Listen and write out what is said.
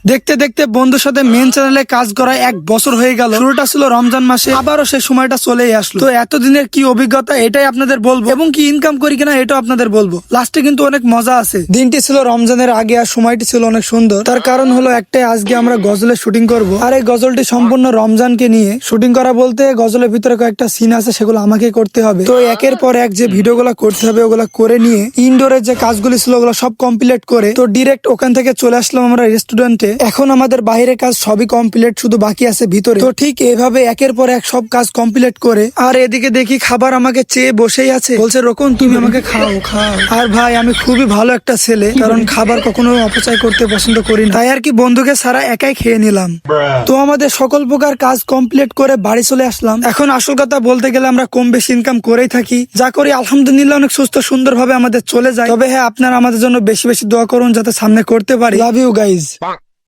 দেখতে দেখতে বন্ধুর সাথে মেন চ্যানেলে কাজ করা 1 বছর হয়ে গেল। শুরুটা ছিল রমজান মাসে, আবারও সেই সময়টা চলেই আসলো। তো এতদিনের কি অভিজ্ঞতা এটাই আপনাদের বলবো, এবং কি ইনকাম করি কিনা এটাও আপনাদের বলবো। লাস্টে কিন্তু অনেক মজা আছে। দিনটি ছিল রমজানের আগে আর সময়টি ছিল অনেক সুন্দর। তার কারণ হলো একটাই, আজকে আমরা গজলের শুটিং করব। আর এই গজলটি সম্পূর্ণ রমজানকে নিয়ে শুটিং করা বলতে গজলের ভিতরে কয়েকটা সিন আছে, সেগুলো আমাকে করতে হবে। তো একের পর এক যে ভিডিওগুলো করতে হবে ওগুলো করে নিয়ে ইনডোরের যে কাজগুলি ছিল ওগুলো সব কমপ্লিট করে তো ডিরেক্ট ওখান থেকে চলে আসলাম আমরা রেস্টুরেন্টে। এখন আমাদের বাইরের কাজ সবই কমপ্লিট, শুধু বাকি আছে ভিতরে। তো ঠিক এভাবে একের পর এক সব কাজ কমপ্লিট করে আর এদিকে দেখি খাবার আমাকে চেয়ে বসেই আছে, বলছে রকম তুমি আমাকে খাও খাও। আর ভাই আমি খুবই ভালো একটা ছেলে, কারণ খাবার কখনো অপচয় করতে পছন্দ করি না, তাই আর কি বন্ধুকে সারা একাই খেয়ে নিলাম। তো আমাদের সকল প্রকার কাজ কমপ্লিট করে বাড়ি চলে আসলাম। এখন আসল কথা বলতে গেলে আমরা কম বেশি ইনকাম করেই থাকি, যা করি আলহামদুলিল্লাহ অনেক সুস্থ সুন্দর ভাবে আমাদের চলে যায়। তবে হ্যাঁ, আপনারা আমাদের জন্য বেশি বেশি দোয়া করুন যাতে সামনে করতে পারি। Love you guys.